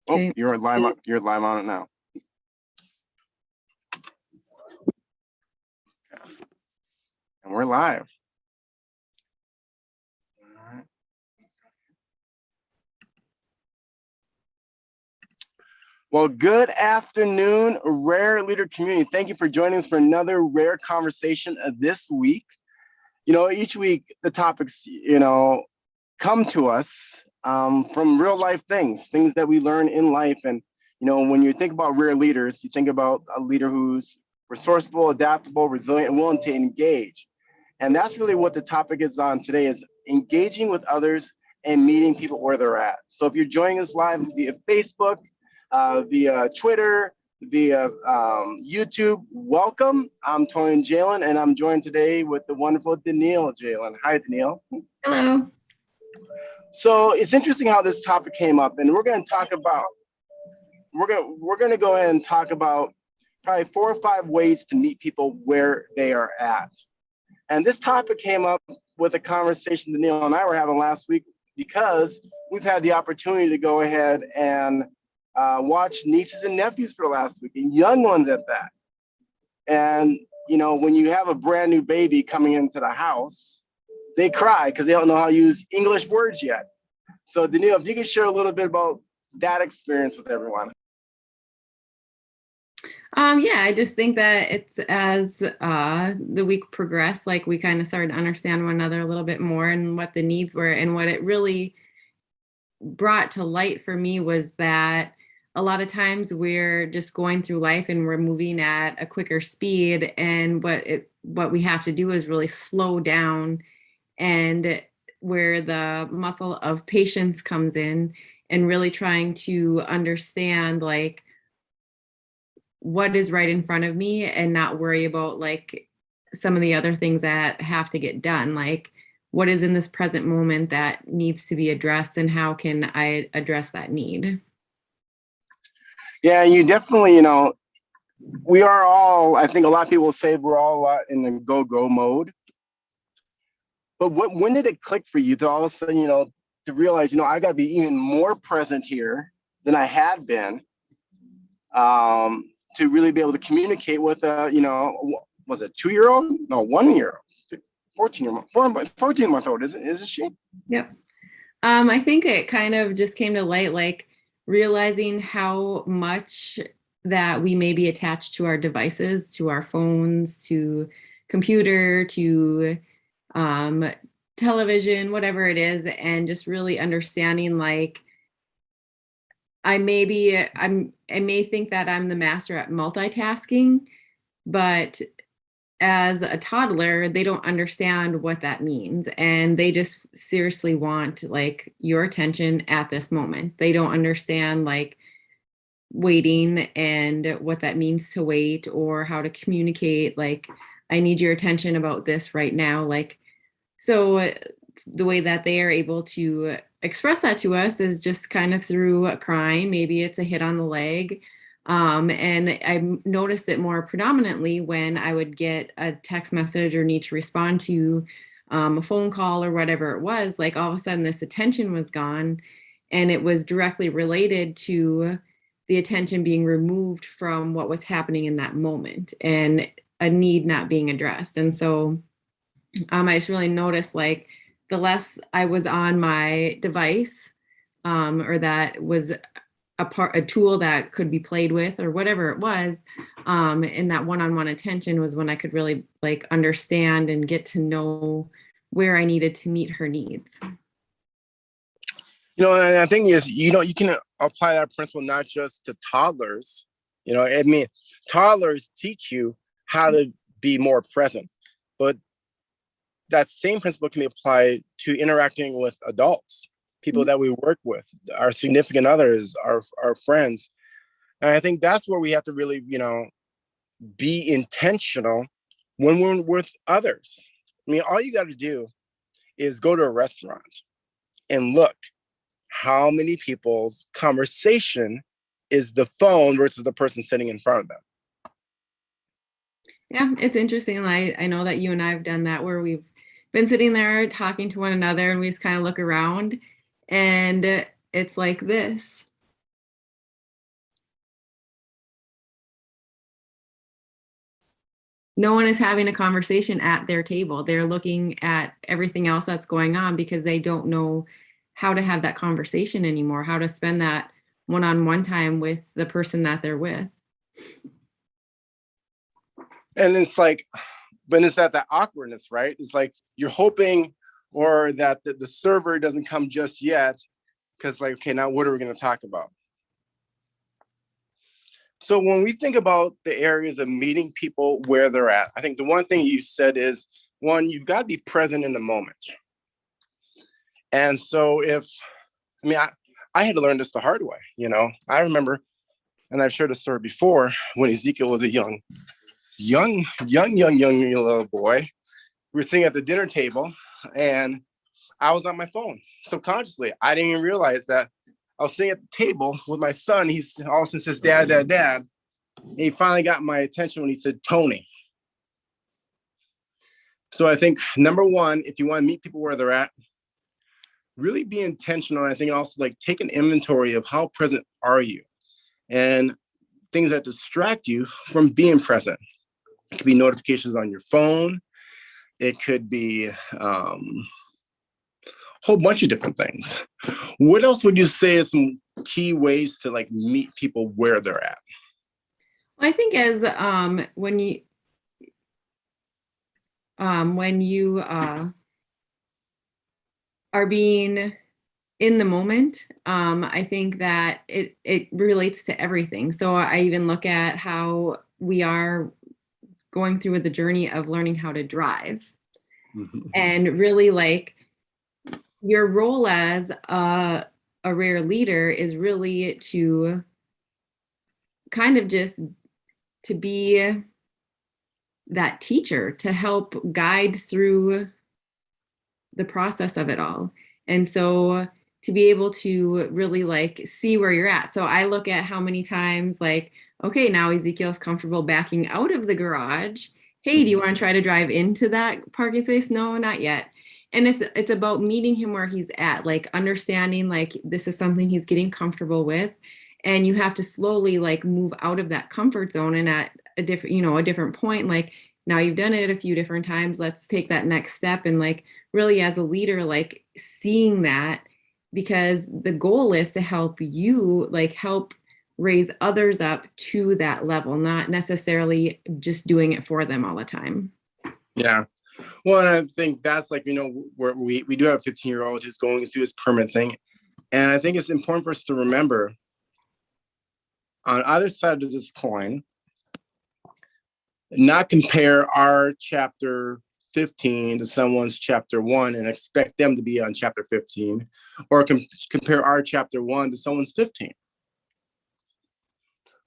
Oh, Okay. you're live on it now. And we're live. All right. Well, good afternoon, Rare Leader community. Thank you for joining us for another Rare Conversation of this week. Each week the topics, come to us from real life things that we learn in life. And, when you think about rare leaders, you think about a leader who's resourceful, adaptable, resilient, and willing to engage. And that's really what the topic is on today, is engaging with others and meeting people where they're at. So if you're joining us live via Facebook, via Twitter, via YouTube, welcome. I'm Tony Jalen, and I'm joined today with the wonderful Danielle Jalen. Hi, Danielle. Hello. So it's interesting how this topic came up, and we're going to go ahead and talk about probably 4 or 5 ways to meet people where they are at. And this topic came up with a conversation Danielle and I were having last week, because we've had the opportunity to go ahead and watch nieces and nephews for the last week, and young ones at that. And, when you have a brand new baby coming into the house, they cry because they don't know how to use English words yet. So Danielle, if you could share a little bit about that experience with everyone. Yeah, I just think that it's as the week progressed, like we kind of started to understand one another a little bit more and what the needs were. And what it really brought to light for me was that a lot of times we're just going through life and we're moving at a quicker speed. And what we have to do is really slow down, and where the muscle of patience comes in, and really trying to understand like what is right in front of me, and not worry about like some of the other things that have to get done. Like, what is in this present moment that needs to be addressed, and how can I address that need? Yeah, you definitely, we are all, I think a lot of people say we're all a lot in the go mode. But when did it click for you to all of a sudden, to realize, I got to be even more present here than I had been, to really be able to communicate with was it 2-year-old? No, 1-year-old, 14-month-old, isn't she? Yep. I think it kind of just came to light, like realizing how much that we may be attached to our devices, to our phones, to computer, to television, whatever it is, and just really understanding like I may think that I'm the master at multitasking, but as a toddler, they don't understand what that means. And they just seriously want like your attention at this moment. They don't understand like waiting and what that means to wait, or how to communicate. Like, I need your attention about this right now. Like, so the way that they are able to express that to us is just kind of through crying. Maybe it's a hit on the leg. And I noticed it more predominantly when I would get a text message or need to respond to a phone call or whatever it was. Like, all of a sudden this attention was gone, and it was directly related to the attention being removed from what was happening in that moment, and a need not being addressed. And so I just really noticed like the less I was on my device, or that was a tool that could be played with or whatever it was, and that one-on-one attention was when I could really like understand and get to know where I needed to meet her needs. And I think is, you can apply that principle not just to toddlers. Toddlers teach you how to be more present, but that same principle can be applied to interacting with adults, people that we work with, our significant others, our friends. And I think that's where we have to really, be intentional when we're with others. All you got to do is go to a restaurant and look how many people's conversation is the phone versus the person sitting in front of them. Yeah, it's interesting. I know that you and I have done that, where we've been sitting there talking to one another, and we just kind of look around, and it's like this. no one is having a conversation at their table. They're looking at everything else that's going on because they don't know how to have that conversation anymore, how to spend that one-on-one time with the person that they're with. And it's like, but it's that awkwardness, right? It's like you're hoping or that the server doesn't come just yet because like, okay, now what are we going to talk about? So when we think about the areas of meeting people where they're at, I think the one thing you said is, one, you've got to be present in the moment. And so I had to learn this the hard way, you know. I remember, and I've shared a story before, when Ezekiel was a young little boy. We were sitting at the dinner table and I was on my phone subconsciously. I didn't even realize that I was sitting at the table with my son. He's all of a sudden says, Dad. And he finally got my attention when he said, Tony. So I think number one, if you want to meet people where they're at, really be intentional. I think also like take an inventory of how present are you and things that distract you from being present. It could be notifications on your phone. It could be a whole bunch of different things. What else would you say is some key ways to like meet people where they're at? I think as when you are being in the moment, I think that it relates to everything. So I even look at how we are going through the journey of learning how to drive. Mm-hmm. And really like your role as a rare leader is really to kind of just to be that teacher to help guide through the process of it all. And so to be able to really like see where you're at. So I look at how many times like, okay, now Ezekiel's comfortable backing out of the garage. Hey, do you want to try to drive into that parking space? No, not yet. And it's about meeting him where he's at, like understanding like this is something he's getting comfortable with. And you have to slowly like move out of that comfort zone and at a different point, like now you've done it a few different times, let's take that next step. And like really as a leader, like seeing that, because the goal is to help you like help raise others up to that level, not necessarily just doing it for them all the time. Yeah. Well, and I think that's like, where we do have a 15-year-old who's going through his permanent thing. And I think it's important for us to remember on either side of this coin, not compare our chapter 15 to someone's chapter 1 and expect them to be on chapter 15, or compare our chapter 1 to someone's 15.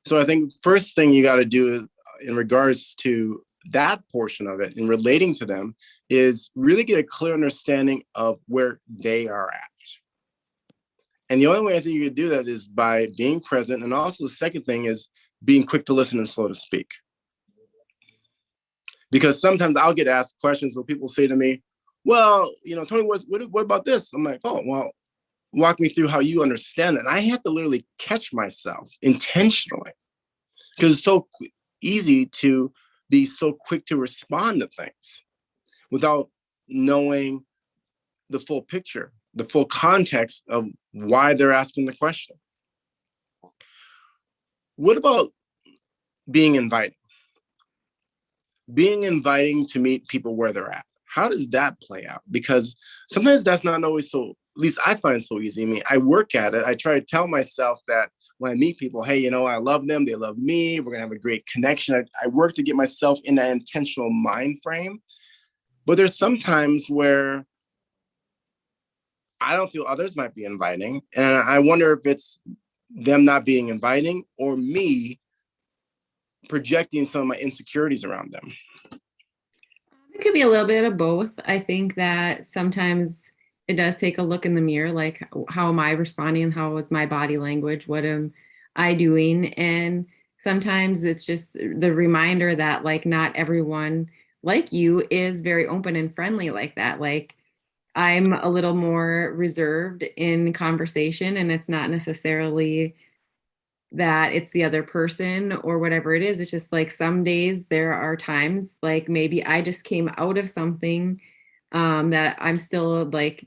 So I think first thing you got to do in regards to that portion of it and relating to them is really get a clear understanding of where they are at. And the only way I think you could do that is by being present. And also the second thing is being quick to listen and slow to speak. Because sometimes I'll get asked questions where people say to me, well, Tony, what about this? I'm like, oh, well, walk me through how you understand it. And I have to literally catch myself intentionally because it's so easy to be so quick to respond to things without knowing the full picture, the full context of why they're asking the question. What about being inviting? Being inviting to meet people where they're at. How does that play out? Because sometimes that's not always so, at least I find it so easy. I mean, I work at it. I try to tell myself that when I meet people, hey, I love them. They love me. We're going to have a great connection. I work to get myself in that intentional mind frame. But there's sometimes where I don't feel others might be inviting. And I wonder if it's them not being inviting or me projecting some of my insecurities around them. It could be a little bit of both. I think that sometimes it does take a look in the mirror, like how am I responding? How is my body language? What am I doing? And sometimes it's just the reminder that like not everyone like you is very open and friendly like that. Like I'm a little more reserved in conversation, and it's not necessarily that it's the other person or whatever it is. It's just like some days there are times like maybe I just came out of something that I'm still like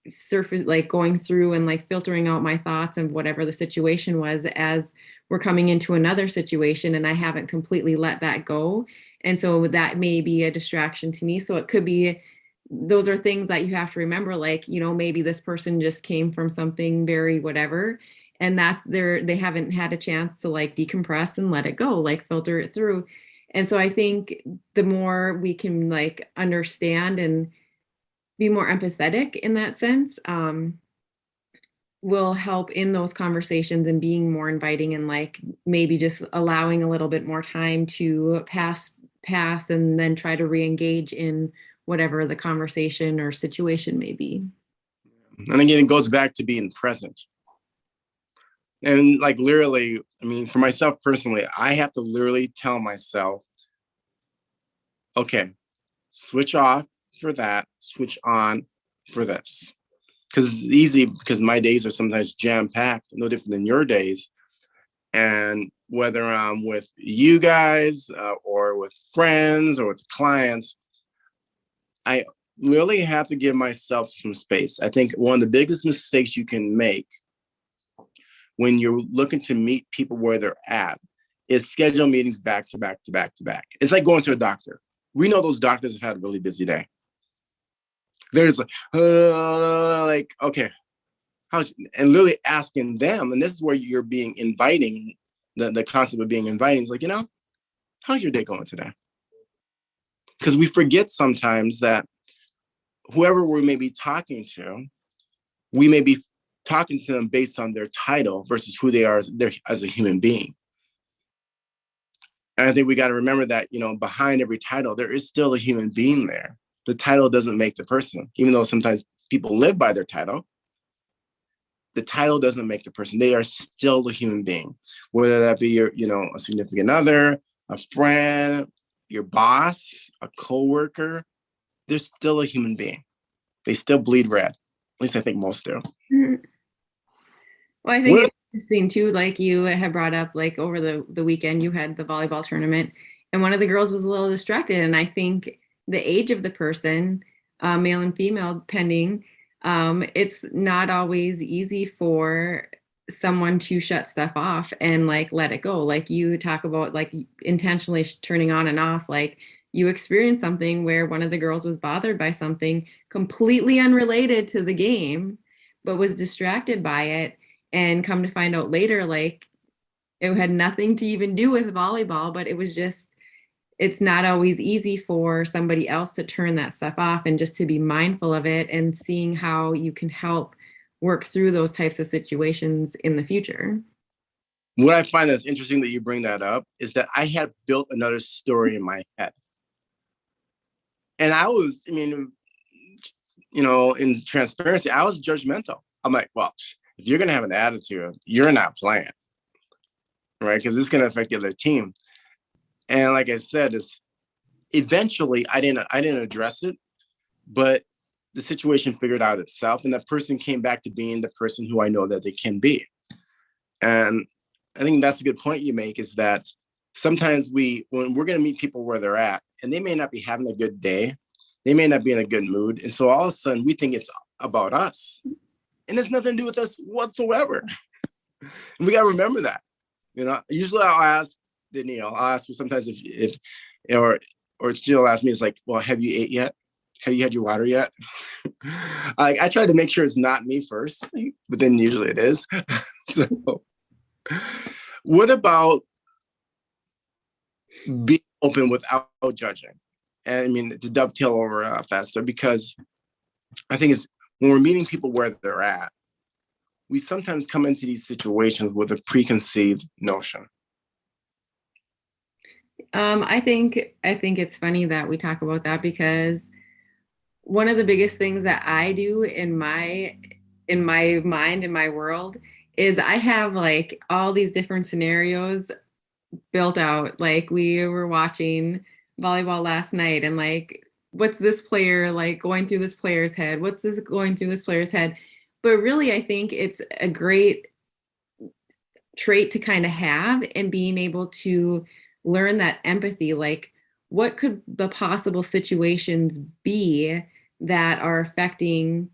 surface, like going through and like filtering out my thoughts and whatever the situation was as we're coming into another situation, and I haven't completely let that go. And so that may be a distraction to me. So it could be, those are things that you have to remember, like, you know, maybe this person just came from something very whatever, and that they haven't had a chance to like decompress and let it go, like filter it through. And so I think the more we can like understand and be more empathetic in that sense, will help in those conversations and being more inviting and like maybe just allowing a little bit more time to pass and then try to re-engage in whatever the conversation or situation may be. And again, it goes back to being present. And like literally, I mean, for myself personally, I have to literally tell myself, okay, switch off for that, switch on for this. Because it's easy, because my days are sometimes jam-packed, no different than your days. And whether I'm with you guys or with friends or with clients, I really have to give myself some space. I think one of the biggest mistakes you can make when you're looking to meet people where they're at is schedule meetings back to back to back to back. It's like going to a doctor. We know those doctors have had a really busy day. There's like, okay, and literally asking them, and this is where you're being inviting, the concept of being inviting is like, you know, how's your day going today? Because we forget sometimes that whoever we may be talking to, we may be talking to them based on their title versus who they are as a human being. And I think we got to remember that, you know, behind every title, there is still a human being there. The title doesn't make the person, even though sometimes people live by their title. The title doesn't make the person. They are still a human being, whether that be your, you know, a significant other, a friend, your boss, a coworker. They're still a human being. They still bleed red. At least I think most do. Well, I think it's interesting too, like you had brought up, like over the weekend, you had the volleyball tournament, and one of the girls was a little distracted. And I think the age of the person, male and female, pending, it's not always easy for someone to shut stuff off and like let it go. Like you talk about like intentionally turning on and off, like you experienced something where one of the girls was bothered by something completely unrelated to the game, but was distracted by it. And come to find out later, like it had nothing to even do with volleyball, but it was just, it's not always easy for somebody else to turn that stuff off and just to be mindful of it and seeing how you can help work through those types of situations in the future. What I find that's interesting that you bring that up is that I had built another story in my head. And I was, I mean, you know, in transparency, I was judgmental. I'm like, well, if you're going to have an attitude, you're not playing, right? Because it's going to affect the other team. And like I said, is eventually I didn't address it, but the situation figured out itself, and that person came back to being the person who I know that they can be. And I think that's a good point you make, is that sometimes when we're going to meet people where they're at, and they may not be having a good day, they may not be in a good mood, and so all of a sudden we think it's about us. And it's nothing to do with us whatsoever. And we got to remember that. You know, usually I'll ask Danielle, I'll ask her sometimes if or she'll ask me, it's like, well, have you ate yet? Have you had your water yet? I try to make sure it's not me first, but then usually it is. So what about being open without judging? And I mean, to dovetail over that stuff, because I think it's, when we're meeting people where they're at, we sometimes come into these situations with a preconceived notion. I think it's funny that we talk about that, because one of the biggest things that I do in my mind, in my world, is I have like all these different scenarios built out. Like we were watching volleyball last night, and like, what's this player like going through this player's head? What's this going through this player's head? But really, I think it's a great trait to kind of have, and being able to learn that empathy, like what could the possible situations be that are affecting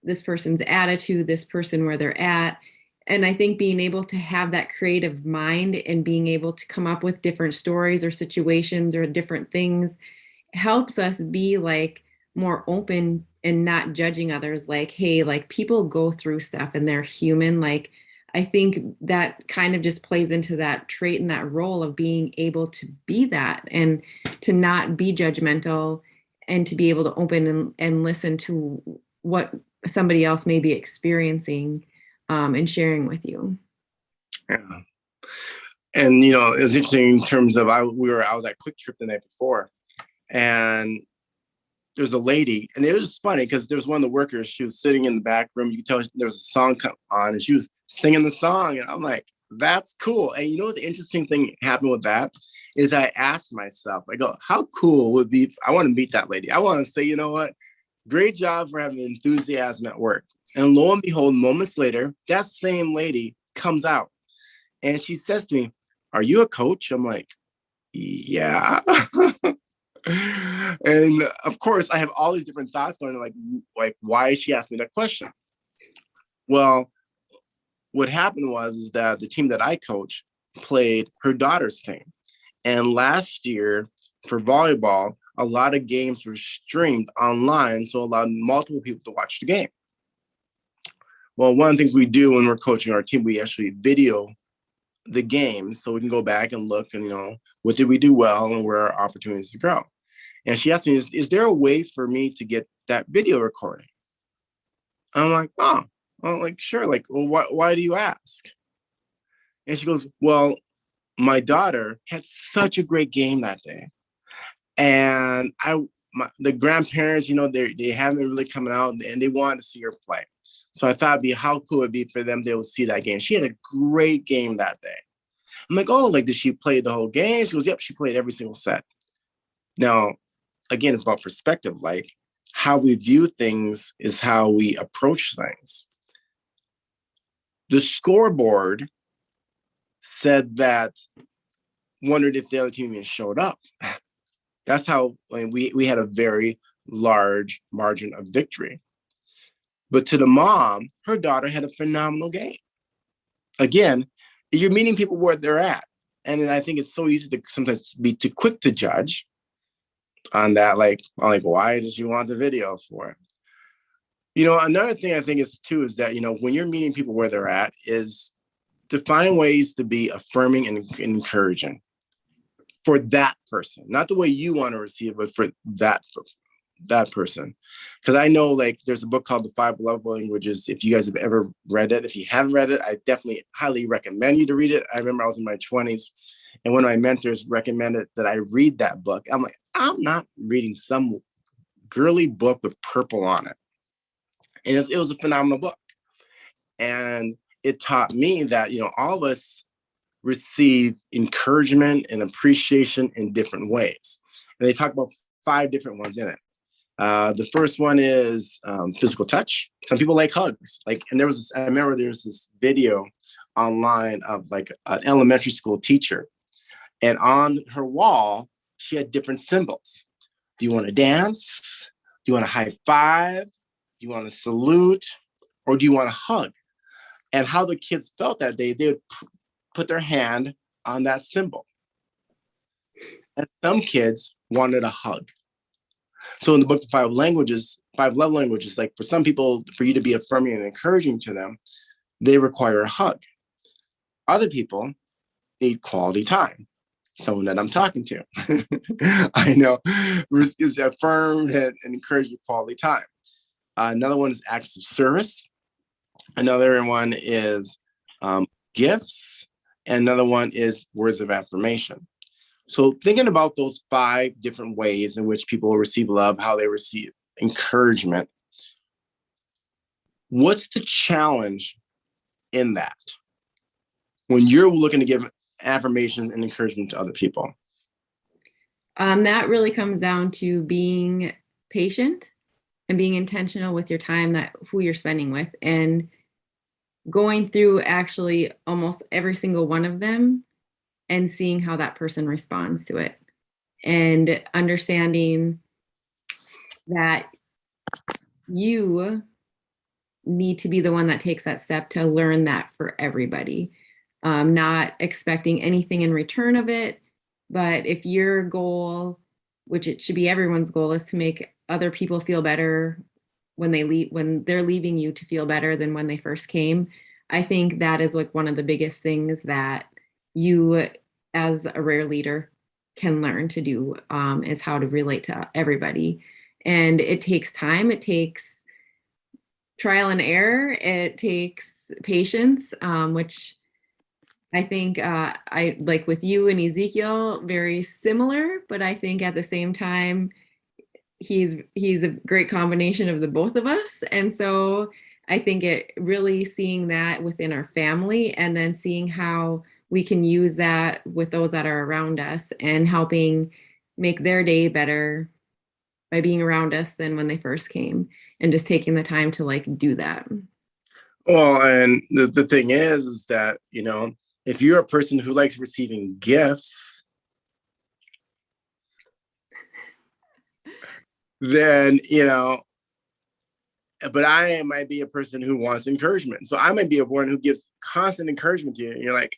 this person's attitude, this person where they're at. And I think being able to have that creative mind and being able to come up with different stories or situations or different things helps us be like more open and not judging others, like, hey, like people go through stuff and they're human. Like I think that kind of just plays into that trait and that role of being able to be that and to not be judgmental and to be able to open and listen to what somebody else may be experiencing, and sharing with you. Yeah. And it was interesting in terms of I was at Quick Trip the night before, and there's a lady, and it was funny because there was one of the workers. She was sitting in the back room. You could tell there was a song on, and she was singing the song, and I'm like, "That's cool." And what the interesting thing happened with that is I asked myself, I go, "How cool would be? I want to meet that lady. I want to say, you know what? Great job for having enthusiasm at work." And lo and behold, moments later, that same lady comes out, and she says to me, "Are you a coach?" I'm like, "Yeah." And of course, I have all these different thoughts going on, like why is she asking me that question? Well, what happened was that the team that I coach played her daughter's team. And last year for volleyball, a lot of games were streamed online, so allowed multiple people to watch the game. Well, one of the things we do when we're coaching our team, we actually video the game so we can go back and look and, what did we do well and where are opportunities to grow. And she asked me, is there a way for me to get that video recording? I'm like, oh, well, like, sure. Like, well, why do you ask? And she goes, well, my daughter had such a great game that day. And the grandparents, they haven't really come out and they wanted to see her play. So I thought it'd be how cool it'd be for them to be able to see that game. She had a great game that day. I'm like, oh, like, did she play the whole game? She goes, yep, she played every single set. Now, again, it's about perspective. Like, how we view things is how we approach things. The scoreboard said that, wondered if the other team even showed up. That's how we had a very large margin of victory. But to the mom, her daughter had a phenomenal game. Again, you're meeting people where they're at. And I think it's so easy to sometimes be too quick to judge on that. Like, why does she want the video for it? Another thing I think is too is that, when you're meeting people where they're at is to find ways to be affirming and encouraging for that person, not the way you want to receive it, but for that person. Because I know, like, there's a book called The 5 Love Languages. If you guys have ever read it, if you haven't read it, I definitely highly recommend you to read it. I remember I was in my 20s and one of my mentors recommended that I read that book. I'm like, I'm not reading some girly book with purple on it. And it was a phenomenal book. And it taught me that, all of us receive encouragement and appreciation in different ways. And they talk about 5 different ones in it. The first one is physical touch. Some people like hugs. And I remember there was this video online of like an elementary school teacher. And on her wall, she had different symbols. Do you want to dance? Do you want to high five? Do you want to salute? Or do you want to hug? And how the kids felt that day, they would put their hand on that symbol. And some kids wanted a hug. So in the book, The 5 Love Languages, like for some people, for you to be affirming and encouraging to them, they require a hug. Other people need quality time. Someone that I'm talking to, I know, is affirmed and encouraged with quality time. Another one is acts of service. Another one is gifts. And another one is words of affirmation. So thinking about those 5 different ways in which people receive love, how they receive encouragement, what's the challenge in that when you're looking to give affirmations and encouragement to other people? That really comes down to being patient and being intentional with your time, that who you're spending with. And going through actually almost every single one of them and seeing how that person responds to it and understanding that you need to be the one that takes that step to learn that for everybody. Not expecting anything in return of it, but if your goal, which it should be everyone's goal, is to make other people feel better when they leave, when they're leaving you to feel better than when they first came, I think that is like one of the biggest things that you as a rare leader can learn to do, is how to relate to everybody. And it takes time, it takes trial and error, it takes patience, which I think I like with you and Ezekiel, very similar, but I think at the same time, he's a great combination of the both of us. And so I think it really seeing that within our family and then seeing how we can use that with those that are around us and helping make their day better by being around us than when they first came and just taking the time to like do that. Well, and the thing is that, if you're a person who likes receiving gifts, then, but I might be a person who wants encouragement. So I might be a one who gives constant encouragement to you. And you're like,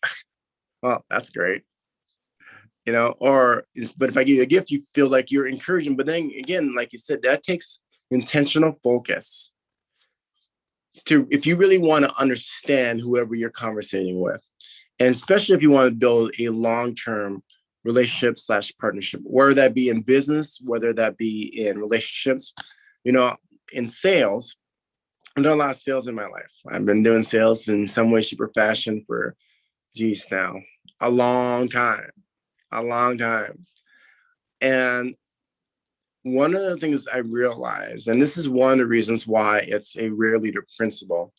well, that's great. But if I give you a gift, you feel like you're encouraging. But then again, like you said, that takes intentional focus if you really want to understand whoever you're conversating with. And especially if you want to build a long-term relationship / partnership, whether that be in business, whether that be in relationships, in sales. I've done a lot of sales in my life. I've been doing sales in some way, shape, or fashion for, now, a long time. And one of the things I realized, and this is one of the reasons why it's a rare leader principle,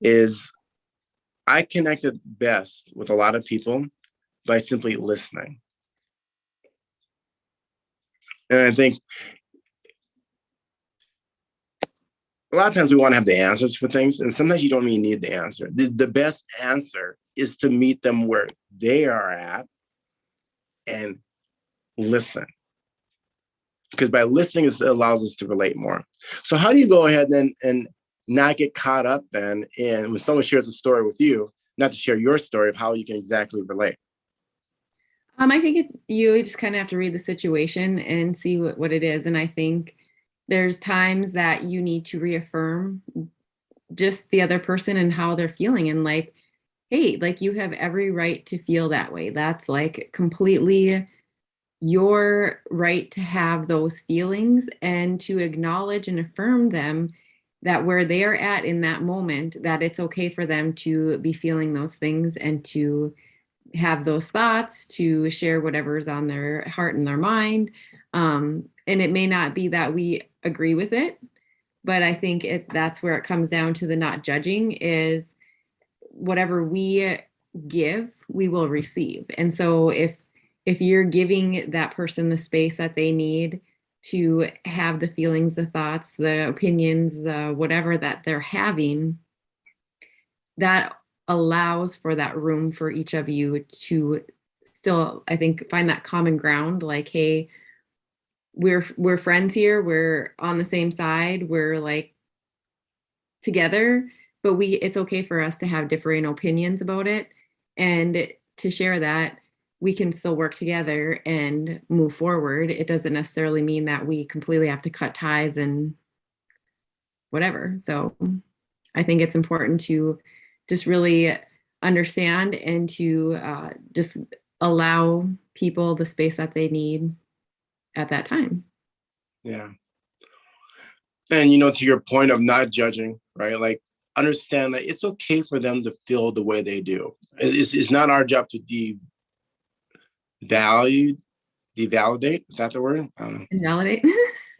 is I connected best with a lot of people by simply listening. And I think a lot of times we want to have the answers for things, and sometimes you don't even need the answer. The best answer is to meet them where they are at and listen. Because by listening, it allows us to relate more. So how do you go ahead and not get caught up then in when someone shares a story with you, not to share your story of how you can exactly relate? I think you just kind of have to read the situation and see what it is. And I think there's times that you need to reaffirm just the other person and how they're feeling. And like, hey, like you have every right to feel that way. That's like completely your right to have those feelings and to acknowledge and affirm them, that where they are at in that moment, that it's okay for them to be feeling those things and to have those thoughts, to share whatever's on their heart and their mind. And it may not be that we agree with it, but I think that's where it comes down to the not judging is whatever we give, we will receive. And so if you're giving that person the space that they need to have the feelings, the thoughts, the opinions, the whatever that they're having, that allows for that room for each of you to still, I think, find that common ground. Like, hey, we're friends here. We're on the same side. We're like together, but it's okay for us to have differing opinions about it and to share that we can still work together and move forward. It doesn't necessarily mean that we completely have to cut ties and whatever. So I think it's important to just really understand and to just allow people the space that they need at that time. Yeah. And, to your point of not judging, right? Like, understand that it's okay for them to feel the way they do. It's not our job to devalidate. Is that the word? I don't know. Invalidate.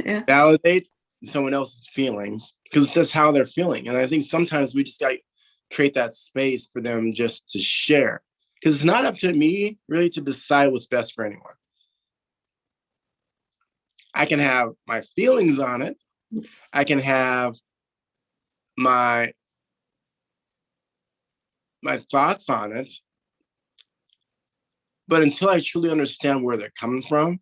Yeah. Validate someone else's feelings because that's how they're feeling. And I think sometimes we just got to create that space for them just to share, because it's not up to me really to decide what's best for anyone. I can have my feelings on it. I can have my my thoughts on it. But until I truly understand where they're coming from,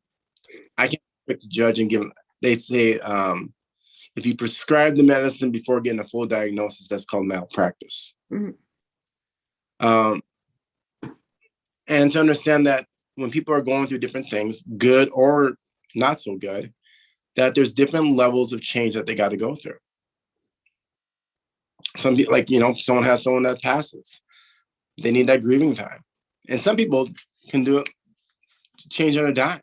I can't pick the judge and give them. They say if you prescribe the medicine before getting a full diagnosis, that's called malpractice. Mhm. And to understand that when people are going through different things, good or not so good, that there's different levels of change that they got to go through. Some people, like, someone has someone that passes. They need that grieving time. And some people can do it to change on a dime.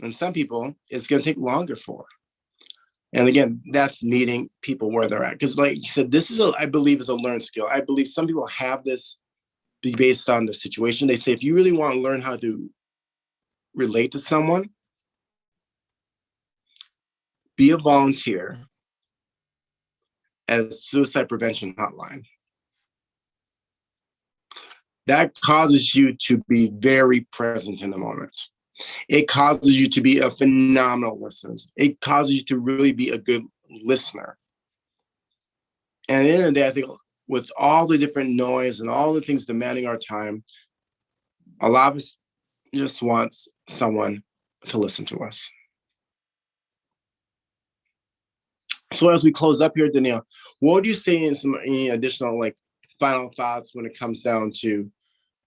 And some people, it's going to take longer for. And again, that's meeting people where they're at. Because like you said, this is, I believe, is a learned skill. I believe some people have this based on the situation. They say, if you really want to learn how to relate to someone, be a volunteer at a suicide prevention hotline. That causes you to be very present in the moment. It causes you to be a phenomenal listener. It causes you to really be a good listener. And at the end of the day, I think with all the different noise and all the things demanding our time, a lot of us just want someone to listen to us. So as we close up here, Danielle, what would you say in any additional final thoughts when it comes down to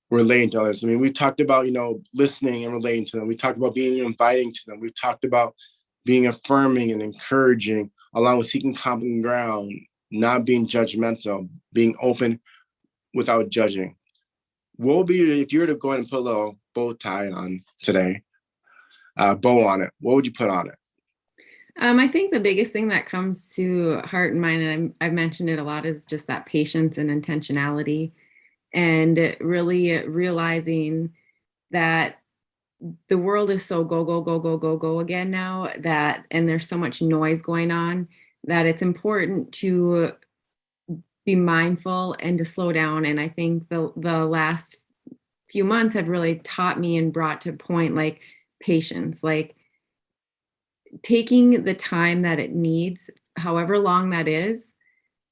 relating to others? I mean, we talked about, listening and relating to them. We talked about being inviting to them. We've talked about being affirming and encouraging, along with seeking common ground, not being judgmental, being open without judging. What would be, if you were to go ahead and put a little bow tie on today, bow on it, what would you put on it? I think the biggest thing that comes to heart and mind, and I've mentioned it a lot, is just that patience and intentionality, and really realizing that the world is so go, go, go, go, go, go again now, and there's so much noise going on, that it's important to be mindful and to slow down. And I think the last few months have really taught me and brought to point patience, taking the time that it needs, however long that is,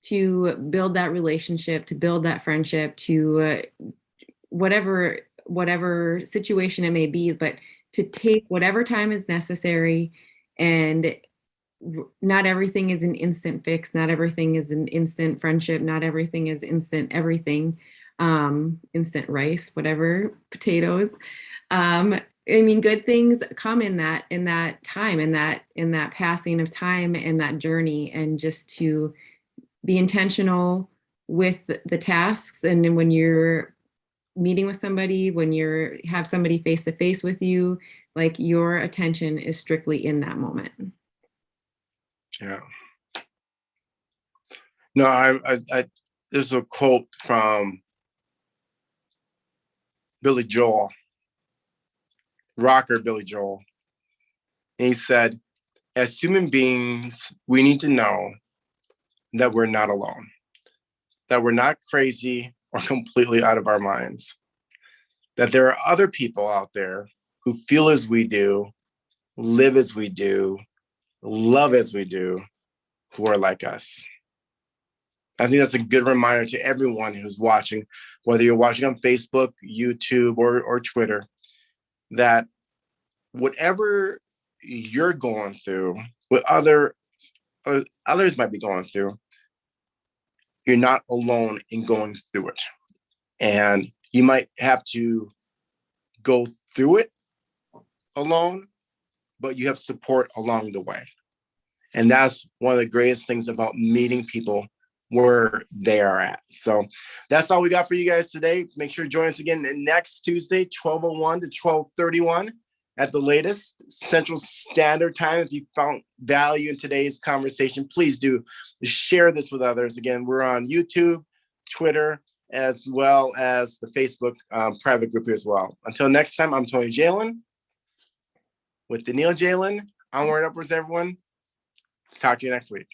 to build that relationship, to build that friendship, to whatever situation it may be, but to take whatever time is necessary. And not everything is an instant fix. Not everything is an instant friendship. Not everything is instant everything. Instant rice, whatever, potatoes. I mean, good things come in that time, in that passing of time and that journey, and just to be intentional with the tasks. And then when you're meeting with somebody, when you have somebody face to face with you, your attention is strictly in that moment. Yeah. No, I there's a quote from Billy Joel, rocker Billy Joel. And he said, as human beings, we need to know that we're not alone, that we're not crazy or completely out of our minds, that there are other people out there who feel as we do, live as we do, love as we do, who are like us. I think that's a good reminder to everyone who's watching, whether you're watching on Facebook, YouTube, or Twitter, that whatever you're going through, what others might be going through, you're not alone in going through it. And you might have to go through it alone, but you have support along the way. And that's one of the greatest things about meeting people where they are at. So that's all we got for you guys today. Make sure to join us again next Tuesday, 12:01 to 12:31 at the latest Central Standard Time. If you found value in today's conversation, please do share this with others. Again, we're on YouTube, Twitter, as well as the Facebook private group here as well. Until next time, I'm Tony Jalen with Danielle Jalen. Onward, upwards, everyone. Talk to you next week.